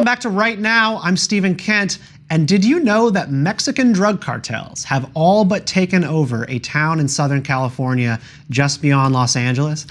back to Right Now. I'm Stephen Kent. And did you know that Mexican drug cartels have all but taken over a town in Southern California just beyond Los Angeles?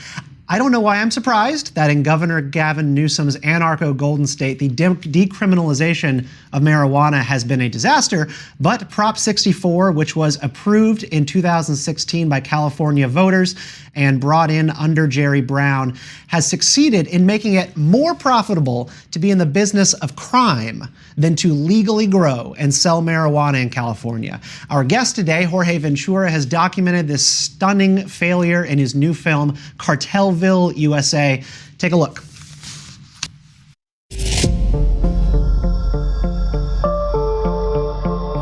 I don't know why I'm surprised that in Governor Gavin Newsom's anarcho-Golden State, the decriminalization of marijuana has been a disaster, but Prop 64, which was approved in 2016 by California voters and brought in under Jerry Brown, has succeeded in making it more profitable to be in the business of crime than to legally grow and sell marijuana in California. Our guest today, Jorge Ventura, has documented this stunning failure in his new film, Cartelville USA. Take a look.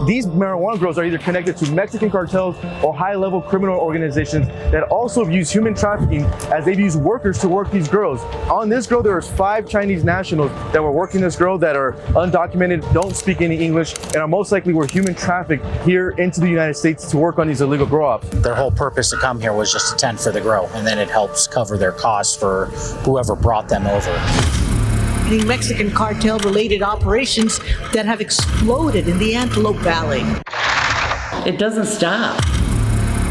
These marijuana grows are either connected to Mexican cartels or high-level criminal organizations that also use human trafficking as they've used workers to work these grows. On this grow, there's 5 Chinese nationals that were working this grow that are undocumented, don't speak any English, and are most likely were human trafficked here into the United States to work on these illegal grow ops. Their whole purpose to come here was just to tend for the grow, and then it helps cover their costs for whoever brought them over. The Mexican cartel-related operations that have exploded in the Antelope Valley. It doesn't stop.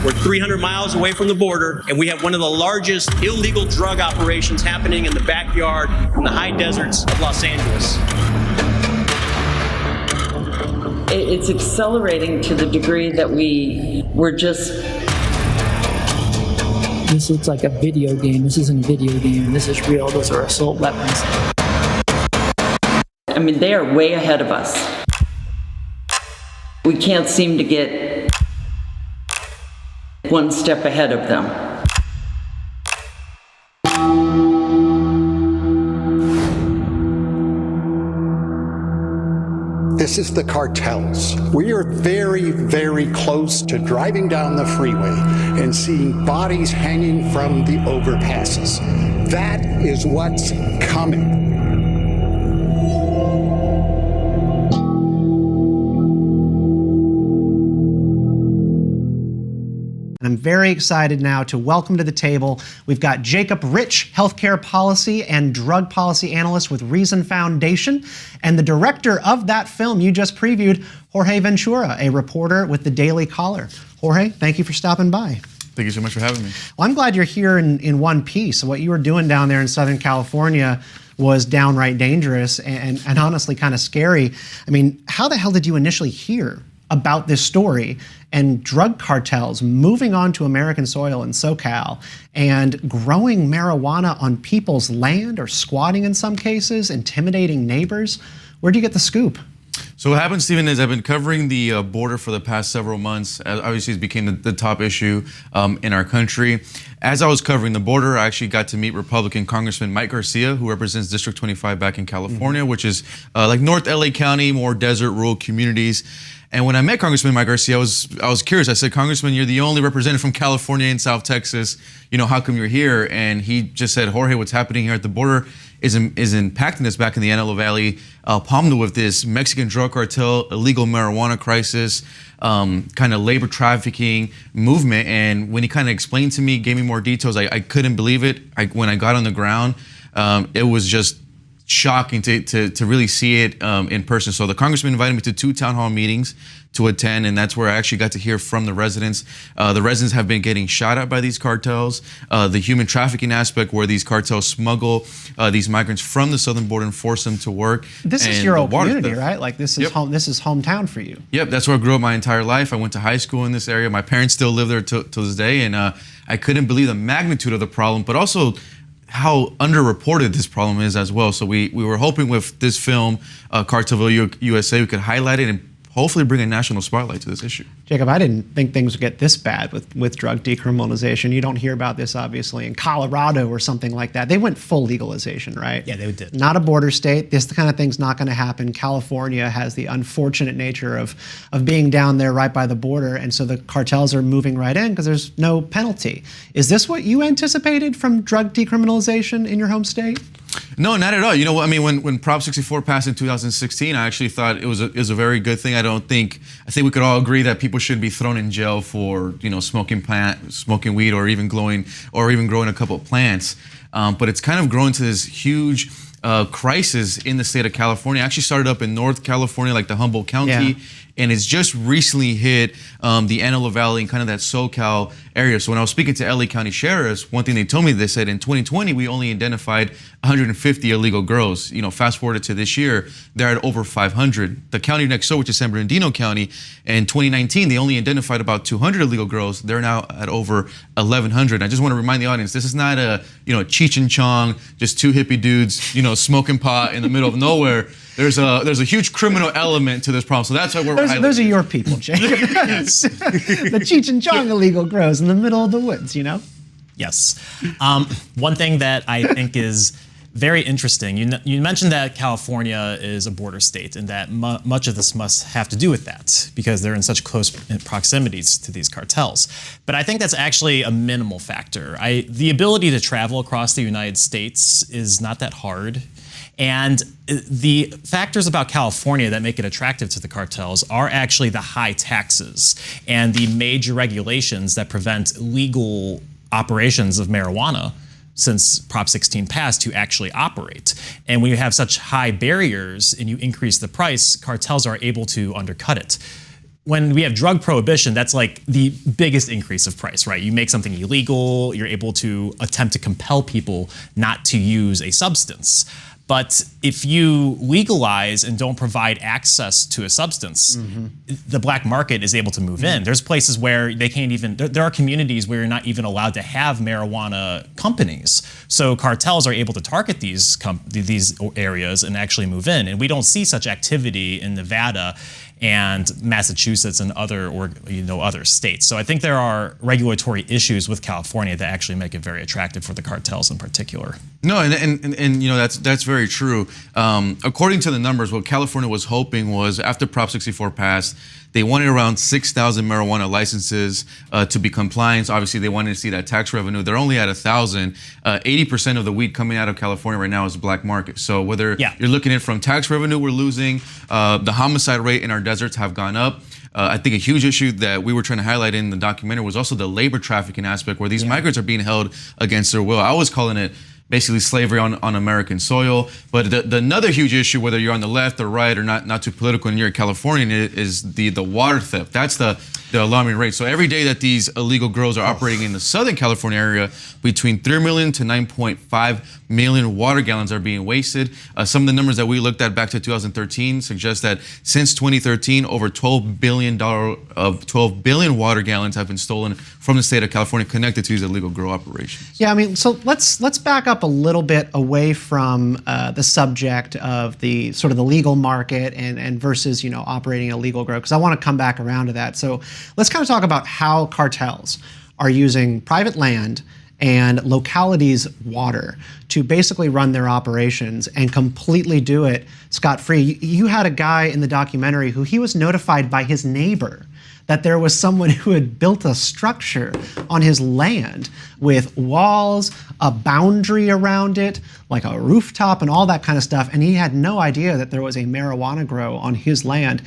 We're 300 miles away from the border, and we have one of the largest illegal drug operations happening in the backyard in the high deserts of Los Angeles. It's accelerating to the degree that we're just... This looks like a video game. This isn't a video game. This is real. Those are assault weapons. I mean, they are way ahead of us. We can't seem to get one step ahead of them. This is the cartels. We are very, very close to driving down the freeway and seeing bodies hanging from the overpasses. That is what's coming. I'm very excited now to welcome to the table, we've got Jacob Rich, healthcare policy and drug policy analyst with Reason Foundation, and the director of that film you just previewed, Jorge Ventura, a reporter with the Daily Caller. Jorge, thank you for stopping by. Thank you so much for having me. Well, I'm glad you're here in one piece. What you were doing down there in Southern California was downright dangerous and honestly kind of scary. I mean, how the hell did you initially hear about this story and drug cartels moving onto American soil in SoCal and growing marijuana on people's land or squatting in some cases, intimidating neighbors? Where do you get the scoop? So what happened, Stephen, is I've been covering the border for the past several months. Obviously, it became the top issue in our country. As I was covering the border, I actually got to meet Republican Congressman Mike Garcia, who represents District 25 back in California, which is like North LA County, more desert, rural communities. And when I met Congressman Mike Garcia, I was curious. I said, Congressman, you're the only representative from California and South Texas. You know, how come you're here? And he just said, Jorge, what's happening here at the border is impacting us back in the Antelope Valley, Palmdale, with this Mexican drug cartel, illegal marijuana crisis, kind of labor trafficking movement. And when he kind of explained to me, gave me more details, I couldn't believe it. When I got on the ground, it was just shocking to really see it in person. So the congressman invited me to 2 town hall meetings to attend, and that's where I actually got to hear from the residents. The residents have been getting shot at by these cartels. The human trafficking aspect, where these cartels smuggle these migrants from the southern border and force them to work. This is your old community, right? Like this is This is hometown for you. Yep, that's where I grew up my entire life. I went to high school in this area. My parents still live there to this day, and I couldn't believe the magnitude of the problem, but also how underreported this problem is as well. So we were hoping with this film, Cartelville USA, we could highlight it and hopefully bring a national spotlight to this issue. Jacob, I didn't think things would get this bad with drug decriminalization. You don't hear about this, obviously, in Colorado or something like that. They went full legalization, right? Yeah, they did. Not a border state. This kind of thing's not going to happen. California has the unfortunate nature of being down there right by the border, and so the cartels are moving right in because there's no penalty. Is this what you anticipated from drug decriminalization in your home state? No, not at all. You know, I mean, when Prop 64 passed in 2016, I actually thought it was a very good thing. I think we could all agree that people shouldn't be thrown in jail for, you know, smoking weed or even growing a couple of plants. But it's kind of grown to this huge crisis in the state of California. It actually started up in North California, like the Humboldt County, and it's just recently hit the Antelope Valley and kind of that SoCal area. So when I was speaking to LA County sheriffs, one thing they told me, they said in 2020 we only identified 150 illegal grows. You know, fast forward to this year, they're at over 500. The county next door, which is San Bernardino County, in 2019 they only identified about 200 illegal grows. They're now at over 1,100. I just want to remind the audience, this is not a Cheech and Chong, just two hippie dudes, smoking pot in the middle of nowhere. There's a huge criminal element to this problem, so that's why those are your people, Jake. The Cheech and Chong illegal grows in the middle of the woods, Yes. One thing that I think is very interesting, you mentioned that California is a border state and that much of this must have to do with that because they're in such close proximities to these cartels. But I think that's actually a minimal factor. The ability to travel across the United States is not that hard. And the factors about California that make it attractive to the cartels are actually the high taxes and the major regulations that prevent legal operations of marijuana since Prop 16 passed to actually operate. And when you have such high barriers and you increase the price, cartels are able to undercut it. When we have drug prohibition, that's like the biggest increase of price, right? You make something illegal, you're able to attempt to compel people not to use a substance. But if you legalize and don't provide access to a substance, the black market is able to move in. There's places where they can't even, there are communities where you're not even allowed to have marijuana companies. So cartels are able to target these areas and actually move in. And we don't see such activity in Nevada and Massachusetts and other states. So I think there are regulatory issues with California that actually make it very attractive for the cartels in particular. No, and that's very true. According to the numbers, what California was hoping was after Prop 64 passed, they wanted around 6,000 marijuana licenses to be compliant. Obviously, they wanted to see that tax revenue. They're only at 1,000. 80% of the weed coming out of California right now is black market. So whether you're looking at it from tax revenue, we're losing. The homicide rate in our deserts have gone up. I think a huge issue that we were trying to highlight in the documentary was also the labor trafficking aspect, where these migrants are being held against their will. I was calling it basically slavery on American soil. But another huge issue, whether you're on the left or right or not too political and you're a Californian, is the water theft. That's the alarming rate. So every day that these illegal grows are operating in the Southern California area, between 3 million to 9.5 million water gallons are being wasted. Some of the numbers that we looked at back to 2013 suggest that since 2013, over $12 billion water gallons have been stolen from the state of California connected to these illegal grow operations. Yeah, I mean, so let's back up a little bit away from the subject of the sort of the legal market and versus operating a legal grow, because I want to come back around to that. So let's kind of talk about how cartels are using private land and localities' water to basically run their operations and completely do it scot-free. You had a guy in the documentary who he was notified by his neighbor that there was someone who had built a structure on his land with walls, a boundary around it, like a rooftop and all that kind of stuff, and he had no idea that there was a marijuana grow on his land.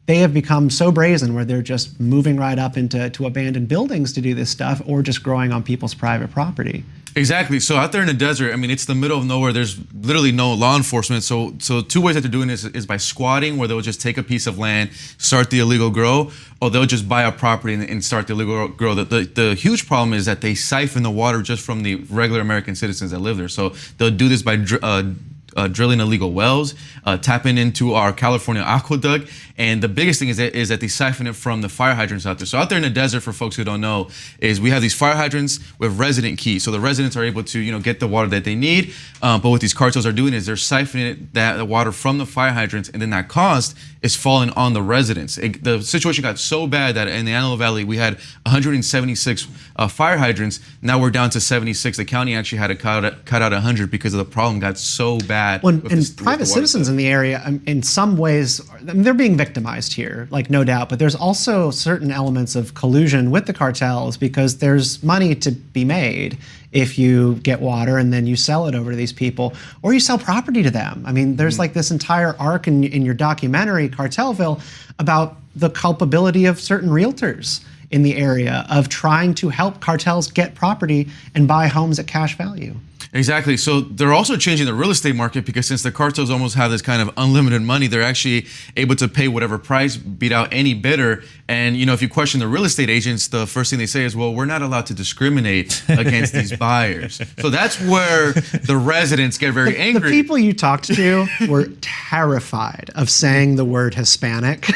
They have become so brazen where they're just moving right up into abandoned buildings to do this stuff, or just growing on people's private property. Exactly. So out there in the desert, I mean, it's the middle of nowhere. There's literally no law enforcement. So two ways that they're doing this is by squatting, where they'll just take a piece of land, start the illegal grow, or they'll just buy a property and start the illegal grow. The huge problem is that they siphon the water just from the regular American citizens that live there. So they'll do this by drilling illegal wells, tapping into our California aqueduct, and the biggest thing is that they siphon it from the fire hydrants out there. So out there in the desert, for folks who don't know, is we have these fire hydrants with resident keys. So the residents are able to get the water that they need. But what these cartels are doing is they're siphoning the water from the fire hydrants, and then that cost is falling on the residents. The situation got so bad that in the Antelope Valley we had 176 fire hydrants. Now we're down to 76. The county actually had to cut out 100 because of the problem got so bad. Well, and private citizens in the area, in some ways, I mean, they're being victimized here, like no doubt. But there's also certain elements of collusion with the cartels, because there's money to be made if you get water and then you sell it over to these people, or you sell property to them. I mean, there's like this entire arc in your documentary, Cartelville, about the culpability of certain realtors in the area of trying to help cartels get property and buy homes at cash value. Exactly. So they're also changing the real estate market because since the cartels almost have this kind of unlimited money, they're actually able to pay whatever price, beat out any bidder. And, you know, if you question the real estate agents, the first thing they say is, well, we're not allowed to discriminate against these buyers. So that's where the residents get very angry. The people you talked to were terrified of saying the word Hispanic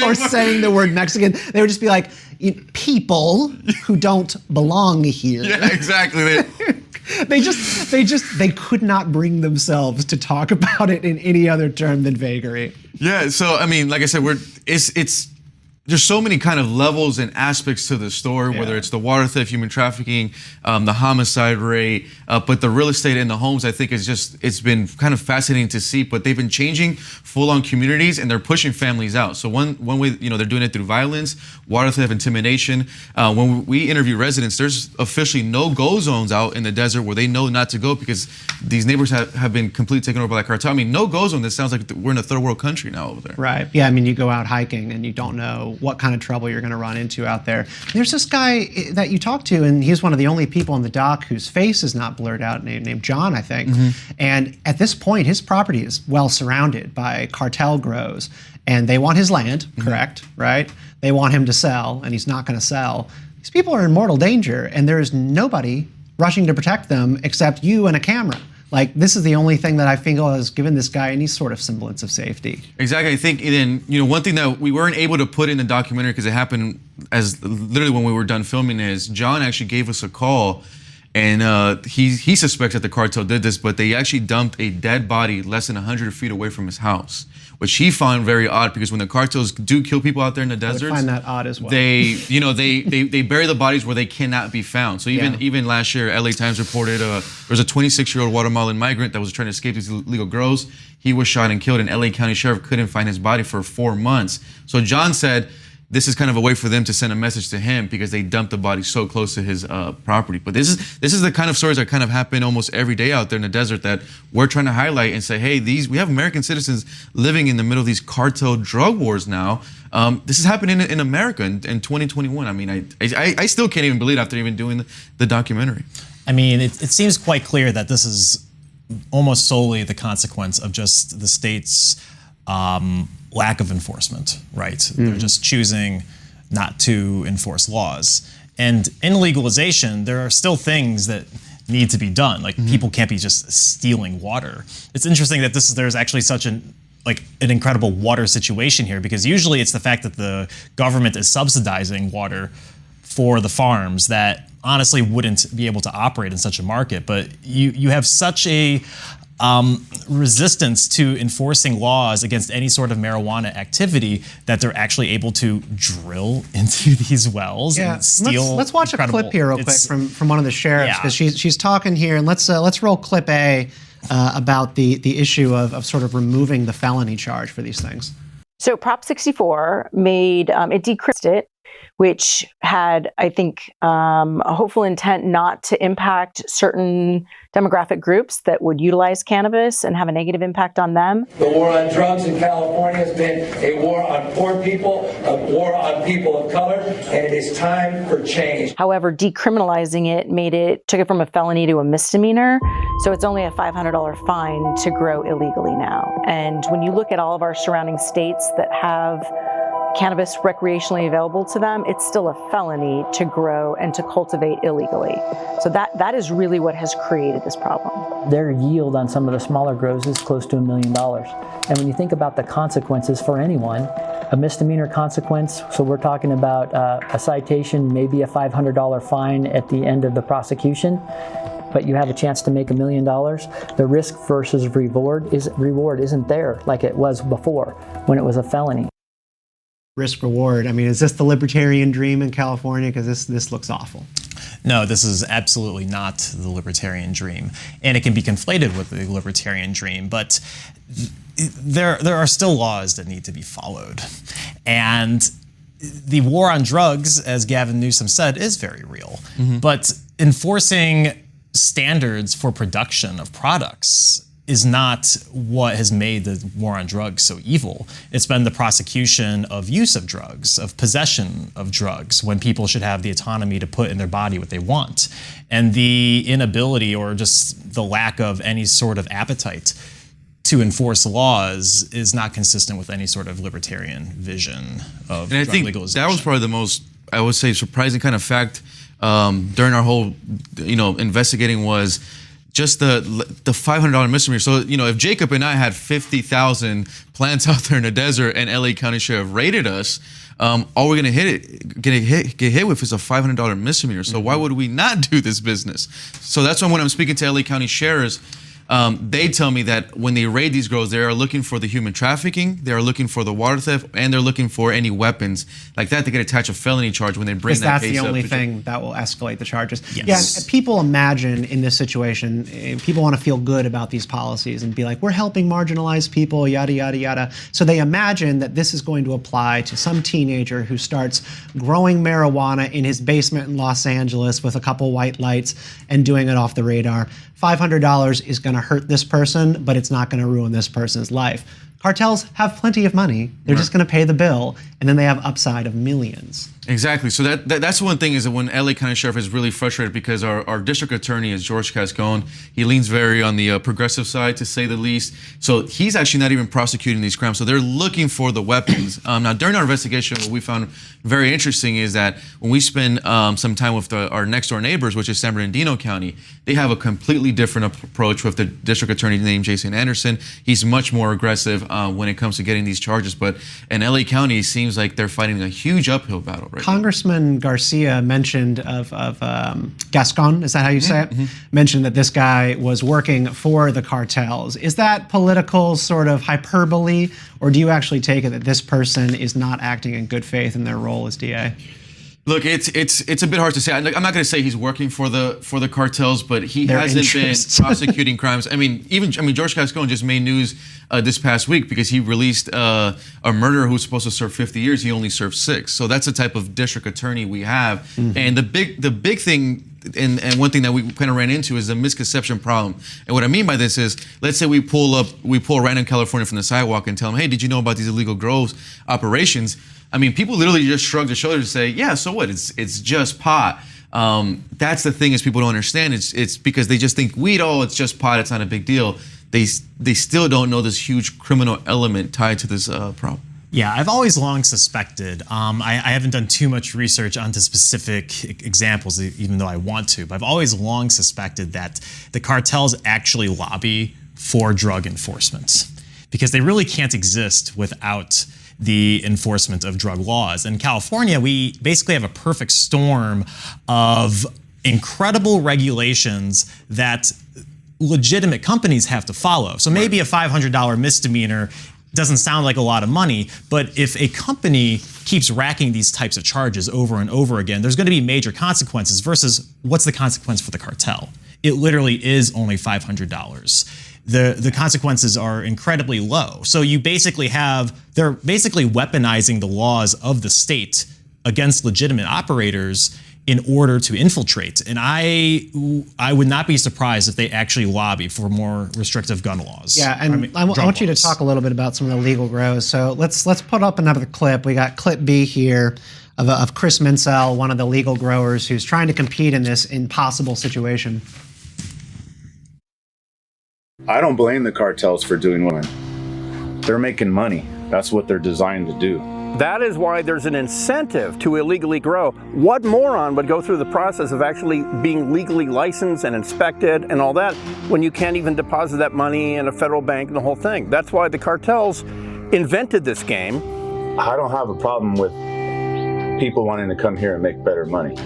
or saying the word Mexican. They would just be like, people who don't belong here. Yeah, exactly. They could not bring themselves to talk about it in any other term than vagary. Yeah, so I mean, like I said, there's so many kind of levels and aspects to the story, whether it's the water theft, human trafficking, the homicide rate, but the real estate and the homes, I think it's been kind of fascinating to see, but they've been changing full-on communities and they're pushing families out. So one way, you know, they're doing it through violence, water theft, intimidation. When we interview residents, there's officially no-go zones out in the desert where they know not to go because these neighbors have been completely taken over by that cartel. I mean, no-go zone, this sounds like we're in a third world country now over there. Right, yeah, I mean, you go out hiking and you don't know what kind of trouble you're going to run into out there. There's this guy that you talked to, and he's one of the only people in the doc whose face is not blurred out, named John, I think. And at this point, his property is well surrounded by cartel grows, and they want his land, correct, right? They want him to sell, and he's not going to sell. These people are in mortal danger, and there is nobody rushing to protect them except you and a camera. Like, this is the only thing that I feel has given this guy any sort of semblance of safety. Exactly. I think then, you know, one thing that we weren't able to put in the documentary because it happened as literally when we were done filming is John actually gave us a call and he suspects that the cartel did this, but they actually dumped a dead body less than 100 feet away from his house, which he found very odd because when the cartels do kill people out there in the deserts, I would find that odd as well. They bury the bodies where they cannot be found. So even last year, LA Times reported there was a 26-year-old Guatemalan migrant that was trying to escape these illegal grows. He was shot and killed, and LA County Sheriff couldn't find his body for 4 months. So John said this is kind of a way for them to send a message to him because they dumped the body so close to his property. But this is the kind of stories that kind of happen almost every day out there in the desert that we're trying to highlight and say, hey, we have American citizens living in the middle of these cartel drug wars now. This is happening in America in 2021. I mean, I still can't even believe it after even doing the documentary. I mean, it seems quite clear that this is almost solely the consequence of just the state's lack of enforcement, right? They're just choosing not to enforce laws. And in legalization, there are still things that need to be done. Like people can't be just stealing water. It's interesting that there's actually such an incredible water situation here because usually it's the fact that the government is subsidizing water for the farms that honestly wouldn't be able to operate in such a market. But you have such a resistance to enforcing laws against any sort of marijuana activity that they're actually able to drill into these wells and steal. Let's watch a clip here real quick from one of the sheriffs because she's talking here, and let's roll clip A about the issue of sort of removing the felony charge for these things. So Prop 64 made it decreased it, which had, I think, a hopeful intent not to impact certain demographic groups that would utilize cannabis and have a negative impact on them. The war on drugs in California has been a war on poor people, a war on people of color, and it is time for change. However, decriminalizing it took it from a felony to a misdemeanor. So it's only a $500 fine to grow illegally now. And when you look at all of our surrounding states that have cannabis recreationally available to them, it's still a felony to grow and to cultivate illegally. So that is really what has created this problem. Their yield on some of the smaller grows is close to $1 million. And when you think about the consequences for anyone, a misdemeanor consequence, so we're talking about a citation, maybe a $500 fine at the end of the prosecution, but you have a chance to make $1 million, the risk versus reward isn't there like it was before when it was a felony. Risk reward. I mean, is this the libertarian dream in California? Because this looks awful. No, this is absolutely not the libertarian dream, and it can be conflated with the libertarian dream. But there are still laws that need to be followed, and the war on drugs, as Gavin Newsom said, is very real. But enforcing standards for production of products is not what has made the war on drugs so evil. It's been the prosecution of use of drugs, of possession of drugs, when people should have the autonomy to put in their body what they want. And the inability or just the lack of any sort of appetite to enforce laws is not consistent with any sort of libertarian vision of and I drug think legalization. that was probably the most, I would say, surprising kind of fact during our whole, investigating was just the $500 misdemeanor. So, if Jacob and I had 50,000 plants out there in the desert and LA County Sheriff raided us, all we're gonna get hit with is a $500 misdemeanor. So why would we not do this business? So that's why when I'm speaking to LA County sheriffs, they tell me that when they raid these grows, they are looking for the human trafficking, they are looking for the water theft, and they're looking for any weapons like that. They get attached a felony charge when they bring that that's case the up. only thing that will escalate the charges. Yes. Yeah, and people imagine in this situation, people want to feel good about these policies and be like, we're helping marginalized people, yada, yada, yada. So they imagine that this is going to apply to some teenager who starts growing marijuana in his basement in Los Angeles with a couple white lights and doing it off the radar. $500 is going to hurt this person, but it's not going to ruin this person's life. Cartels have plenty of money. They're just going to pay the bill, and then they have upside of millions. Exactly. So that's one thing is that when LA County Sheriff is really frustrated because our district attorney is Jorge Cascon. He leans very on the progressive side, to say the least. So he's actually not even prosecuting these crimes. So they're looking for the weapons. Now, during our investigation, what we found very interesting is that when we spend some time with our next door neighbors, which is San Bernardino County, they have a completely different approach with the district attorney named Jason Anderson. He's much more aggressive when it comes to getting these charges. But in LA County, it seems like they're fighting a huge uphill battle. Right. Congressman Garcia mentioned of Gascon, is that how you say it? Mentioned that this guy was working for the cartels. Is that political sort of hyperbole, or do you actually take it that this person is not acting in good faith in their role as DA? Look, it's a bit hard to say. I'm not going to say he's working for the cartels, but he hasn't been prosecuting crimes. Jorge Cascon just made news this past week because he released a murderer who was supposed to serve 50 years. He only served 6. So that's the type of district attorney we have. And the big thing, and one thing that we kind of ran into, is the misconception problem. And what I mean by this is, let's say we pull a random Californian from the sidewalk and tell him, hey, did you know about these illegal grows operations? People literally just shrug their shoulders and say, yeah, so what? It's just pot. That's the thing is people don't understand. It's because they just think weed, it's just pot, it's not a big deal. They still don't know this huge criminal element tied to this problem. Yeah, I've always long suspected, I haven't done too much research onto specific examples, even though I want to, but I've always long suspected that the cartels actually lobby for drug enforcement, because they really can't exist without the enforcement of drug laws. In California, we basically have a perfect storm of incredible regulations that legitimate companies have to follow. So maybe a $500 misdemeanor doesn't sound like a lot of money, but if a company keeps racking these types of charges over and over again, there's going to be major consequences versus what's the consequence for the cartel? It literally is only $500. The consequences are incredibly low. So you basically they're basically weaponizing the laws of the state against legitimate operators in order to infiltrate. And I would not be surprised if they actually lobby for more restrictive gun laws. Yeah, and I want you to talk a little bit about some of the legal grows. So let's put up another clip. We got clip B here of Chris Minsell, one of the legal growers who's trying to compete in this impossible situation. I don't blame the cartels for doing what they're making money. That's what they're designed to do. That is why there's an incentive to illegally grow. What moron would go through the process of actually being legally licensed and inspected and all that when you can't even deposit that money in a federal bank and the whole thing? That's why the cartels invented this game. I don't have a problem with people wanting to come here and make better money.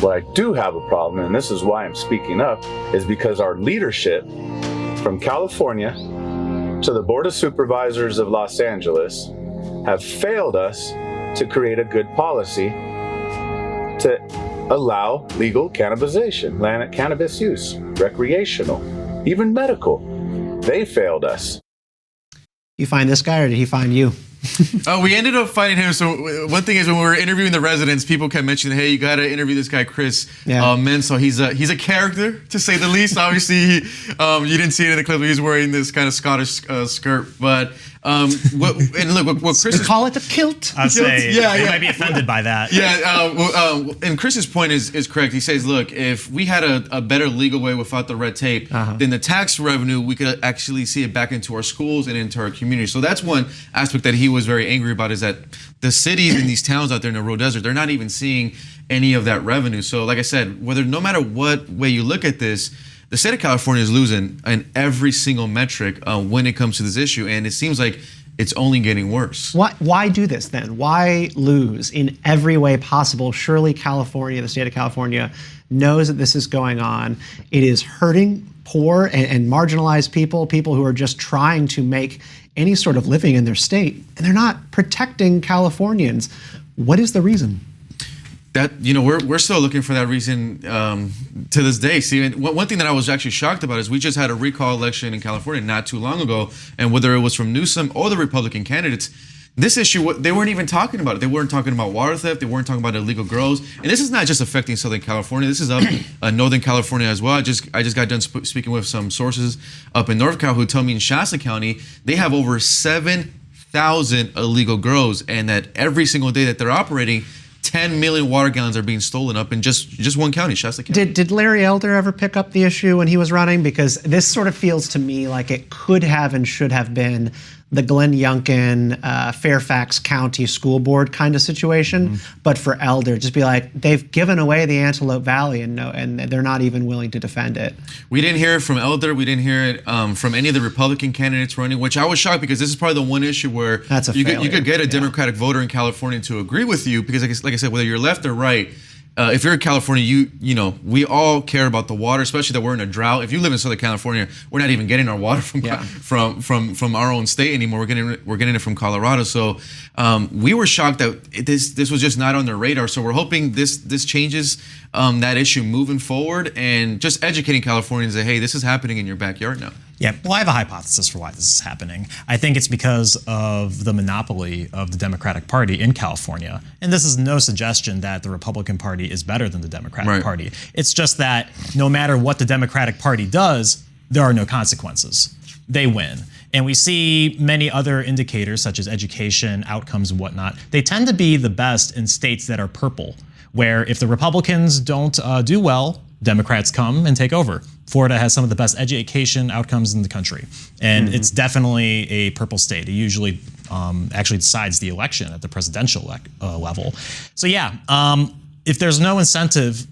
What I do have a problem, and this is why I'm speaking up, is because our leadership from California to the Board of Supervisors of Los Angeles have failed us to create a good policy to allow legal cannabisation, cannabis use, recreational, even medical. They failed us. You find this guy, or did he find you? We ended up finding him. So one thing is, when we were interviewing the residents, people kept mentioning, "Hey, you got to interview this guy, Chris Menso. He's a character, to say the least." Obviously, you didn't see it in the clip. He was wearing this kind of Scottish skirt, but what Chris call it a kilt. I'd say they might be offended by that. And Chris's point is correct. He says, look, if we had a better legal way without the red tape, then the tax revenue, we could actually see it back into our schools and into our community. So that's one aspect that he was very angry about, is that the cities and these towns out there in the rural desert, they're not even seeing any of that revenue. So like I said, no matter what way you look at this, the state of California is losing in every single metric when it comes to this issue, and it seems like it's only getting worse. Why do this then? Why lose in every way possible? Surely California, the state of California, knows that this is going on. It is hurting poor and marginalized people who are just trying to make any sort of living in their state, and they're not protecting Californians. What is the reason? That, we're still looking for that reason to this day. See, one thing that I was actually shocked about is we just had a recall election in California not too long ago, and whether it was from Newsom or the Republican candidates, this issue, they weren't even talking about it. They weren't talking about water theft. They weren't talking about illegal grows. And this is not just affecting Southern California. This is up Northern California as well. I just got done speaking with some sources up in North Cal who tell me in Shasta County, they have over 7,000 illegal grows, and that every single day that they're operating, 10 million water gallons are being stolen up in just one county, Shasta County. Did Larry Elder ever pick up the issue when he was running? Because this sort of feels to me like it could have and should have been the Glenn Youngkin, Fairfax County School Board kind of situation. But for Elder, just be like, they've given away the Antelope Valley and they're not even willing to defend it. We didn't hear it from Elder. We didn't hear it from any of the Republican candidates running, which I was shocked, because this is probably the one issue where you could get a Democratic voter in California to agree with you, because like I said, whether you're left or right, if you're in California, we all care about the water, especially that we're in a drought. If you live in Southern California, we're not even getting our water from our own state anymore. We're getting it from Colorado. So we were shocked that this was just not on their radar. So we're hoping this changes that issue moving forward, and just educating Californians that, hey, this is happening in your backyard now. Yeah, well, I have a hypothesis for why this is happening. I think it's because of the monopoly of the Democratic Party in California. And this is no suggestion that the Republican Party is better than the Democratic Party. It's just that no matter what the Democratic Party does, there are no consequences. They win. And we see many other indicators, such as education, outcomes, and whatnot. They tend to be the best in states that are purple, where if the Republicans don't do well, Democrats come and take over. Florida has some of the best education outcomes in the country, and it's definitely a purple state. It usually actually decides the election at the presidential level. So if there's no incentive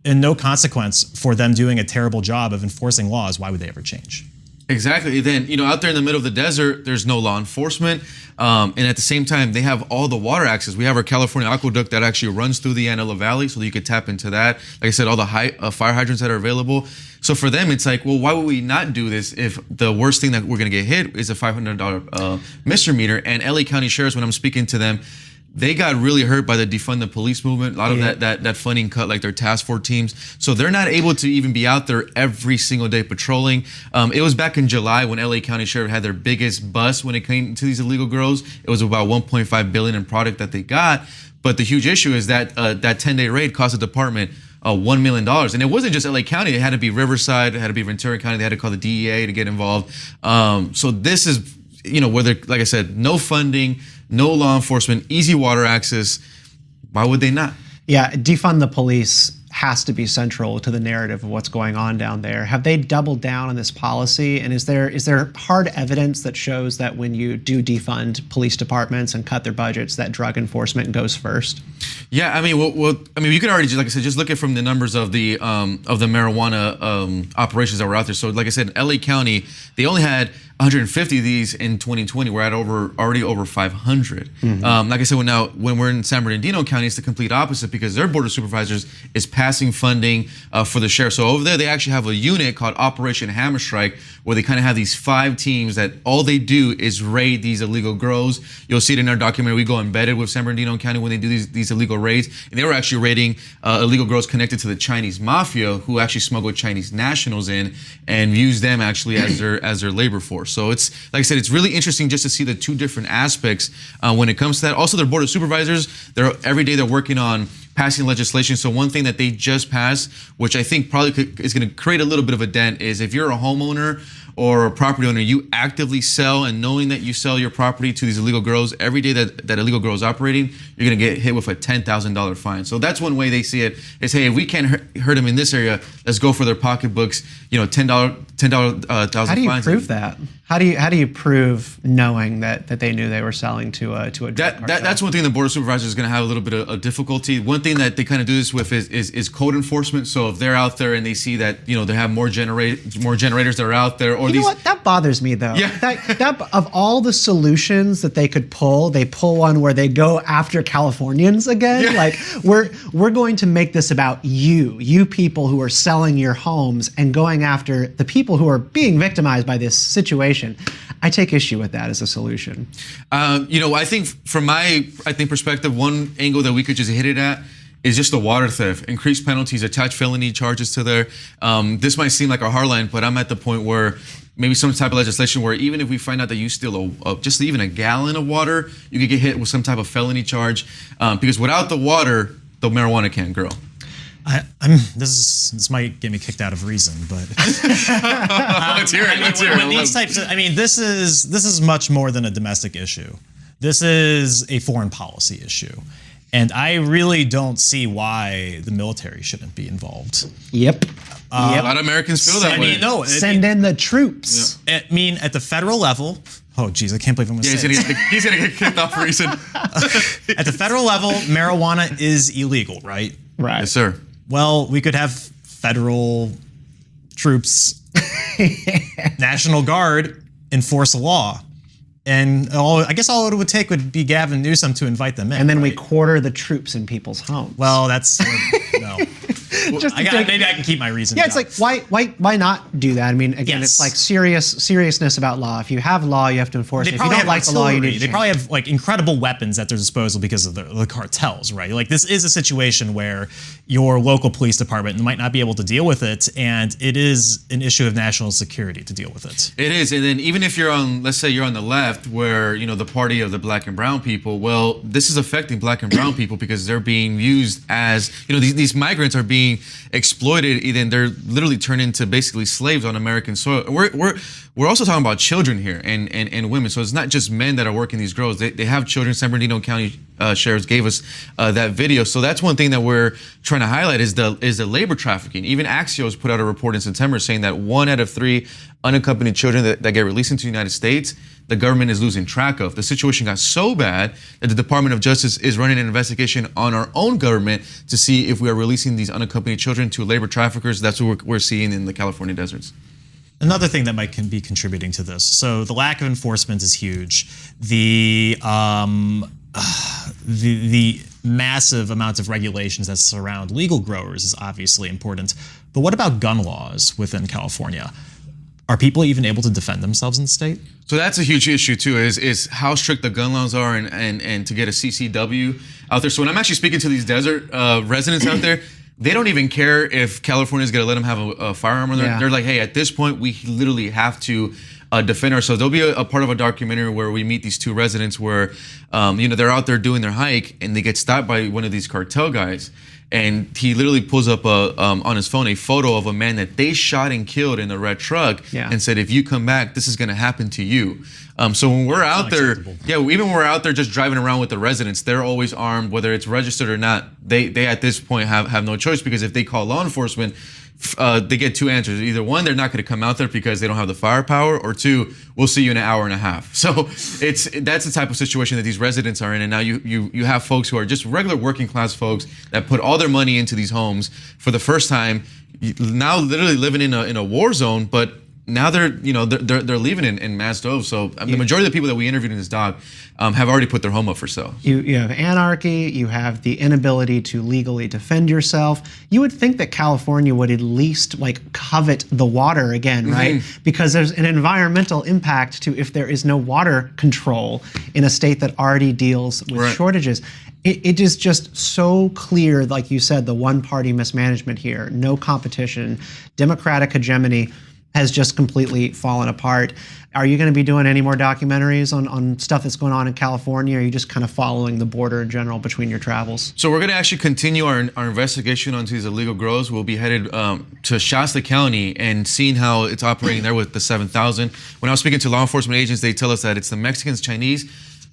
and no consequence for them doing a terrible job of enforcing laws, why would they ever change? Exactly. Then, out there in the middle of the desert, there's no law enforcement. And at the same time, they have all the water access. We have our California aqueduct that actually runs through the Antelope Valley, so that you could tap into that. Like I said, all the fire hydrants that are available. So for them, it's like, well, why would we not do this if the worst thing that we're going to get hit is a $500 misdemeanor? And LA County sheriffs, when I'm speaking to them, they got really hurt by the Defund the Police movement. A lot of that funding cut, like their task force teams. So they're not able to even be out there every single day patrolling. It was back in July when LA County Sheriff had their biggest bust when it came to these illegal grows. It was about $1.5 billion in product that they got. But the huge issue is that that 10-day raid cost the department $1 million. And it wasn't just LA County. It had to be Riverside. It had to be Ventura County. They had to call the DEA to get involved. So this is, whether, like I said, no funding, no law enforcement, easy water access. Why would they not? Yeah, defund the police has to be central to the narrative of what's going on down there. Have they doubled down on this policy? And is there hard evidence that shows that when you do defund police departments and cut their budgets, that drug enforcement goes first? Yeah, you could already, like I said, just look at from the numbers of the marijuana operations that were out there. So, like I said, LA County, they only had 150 of these in 2020. We're at already over 500. Like I said, when we're in San Bernardino County, it's the complete opposite, because their board of supervisors is passing funding for the sheriff. So over there, they actually have a unit called Operation Hammer Strike, where they kind of have these 5 teams that all they do is raid these illegal grows. You'll see it in our documentary. We go embedded with San Bernardino County when they do these illegal raids, and they were actually raiding illegal grows connected to the Chinese mafia, who actually smuggled Chinese nationals in and used them actually as their labor force. So it's, like I said, it's really interesting just to see the two different aspects when it comes to that. Also, their board of supervisors, every day they're working on passing legislation. So one thing that they just passed, which I think probably is going to create a little bit of a dent, is if you're a homeowner or a property owner, you actively sell, and knowing that you sell your property to these illegal grows, every day that illegal grow is operating, you're gonna get hit with a $10,000 fine. So that's one way they see it, is, hey, if we can't hurt them in this area, let's go for their pocketbooks, $10,000 How do you fines. prove that? How do you prove knowing that they knew they were selling to a drug cartel? That's one thing the board of supervisors is going to have a little bit of difficulty. One thing that they kind of do this with is code enforcement. So if they're out there and they see that they have more generators that are out there, or you know what? That bothers me though. Yeah. that of all the solutions that they could pull, they pull one where they go after Californians again. Yeah. Like we're going to make this about you people who are selling your homes and going after the people who are being victimized by this situation. I take issue with that as a solution. I think from my perspective, one angle that we could just hit it at is just the water theft. Increased penalties, attach felony charges to there. This might seem like a hard line, but I'm at the point where maybe some type of legislation where even if we find out that you steal just even a gallon of water, you could get hit with some type of felony charge. Because without the water, the marijuana can't grow. This might get me kicked out of Reason, but let's hear it. When these types of, this is much more than a domestic issue. This is a foreign policy issue, and I really don't see why the military shouldn't be involved. Yep. A lot of Americans feel that way. Send in the troops. Yeah. At the federal level. Oh, geez, I can't believe I'm going to say this. He's going to get kicked off for Reason. At the federal level, marijuana is illegal, right? Right. Yes, sir. Well, we could have federal troops, National Guard, enforce a law. And I guess all it would take would be Gavin Newsom to invite them in. And then we quarter the troops in people's homes. Well, that's no. Maybe I can keep my reason. Yeah, it's like why not do that? I mean, again, Yes. it's like seriousness about law. If you have law, you have to enforce it. If you don't like the law, you need to They probably have incredible weapons at their disposal because of the cartels, right? Like this is a situation where your local police department might not be able to deal with it, and it is an issue of national security to deal with it. It is, and then even if you're on, let's say you're on the left, where the party of the black and brown people, well, this is affecting black and brown people because they're being used as these migrants are being exploited, and they're literally turned into basically slaves on American soil. We're also talking about children here and women. So it's not just men that are working these grows. They have children. San Bernardino County sheriffs gave us that video. So that's one thing that we're trying to highlight is the labor trafficking. Even Axios put out a report in September saying that 1 out of 3 unaccompanied children that get released into the United States, the government is losing track of. The situation got so bad that the Department of Justice is running an investigation on our own government to see if we are releasing these unaccompanied children to labor traffickers. That's what we're seeing in the California deserts. Another thing that might be contributing to this. So the lack of enforcement is huge. The massive amounts of regulations that surround legal growers is obviously important. But what about gun laws within California? Are people even able to defend themselves in the state? So that's a huge issue too, is how strict the gun laws are and to get a CCW out there. So when I'm actually speaking to these desert residents out there, they don't even care if California is going to let them have a firearm. They're like, hey, at this point, we literally have to defend ourselves. There'll be a part of a documentary where we meet these 2 residents where, they're out there doing their hike and they get stopped by one of these cartel guys. And he literally pulls up on his phone a photo of a man that they shot and killed in a red truck and said, if you come back, this is going to happen to you. So when we're out there, even when we're out there just driving around with the residents, they're always armed, whether it's registered or not. They at this point have no choice, because if they call law enforcement, they get 2 answers. Either 1, they're not going to come out there because they don't have the firepower, or 2, we'll see you in an hour and a half. So that's the type of situation that these residents are in. And now you have folks who are just regular working class folks that put all their money into these homes for the first time, now literally living in a war zone, but now they're leaving in mass droves. So the majority of the people that we interviewed in this doc have already put their home up for sale. You have anarchy. You have the inability to legally defend yourself. You would think that California would at least covet the water again, right? Because there's an environmental impact to if there is no water control in a state that already deals with shortages. It is just so clear, like you said, the one-party mismanagement here, no competition, democratic hegemony. has just completely fallen apart. Are you going to be doing any more documentaries on stuff that's going on in California, or are you just kind of following the border in general between your travels? So we're going to actually continue our investigation onto these illegal grows. We'll be headed to Shasta County and seeing how it's operating there with the 7,000. When I was speaking to law enforcement agents, they tell us that it's the Mexicans, Chinese,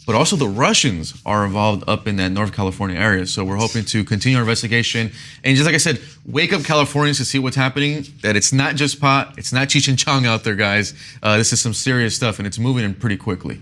but also the Russians are involved up in that North California area. So we're hoping to continue our investigation. And just like I said, wake up Californians to see what's happening, that it's not just pot, it's not Cheech and Chong out there, guys. This is some serious stuff, and it's moving in pretty quickly.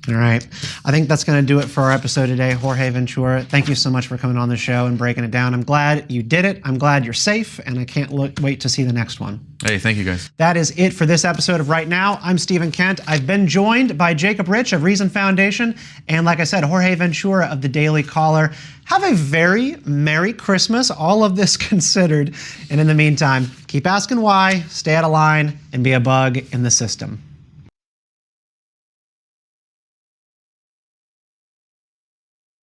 All right. I think that's going to do it for our episode today. Jorge Ventura, thank you so much for coming on the show and breaking it down. I'm glad you did it. I'm glad you're safe, and I can't wait to see the next one. Hey, thank you, guys. That is it for this episode of Right Now. I'm Stephen Kent. I've been joined by Jacob Rich of Reason Foundation, and like I said, Jorge Ventura of the Daily Caller. Have a very Merry Christmas, all of this considered. And in the meantime, keep asking why, stay out of line, and be a bug in the system.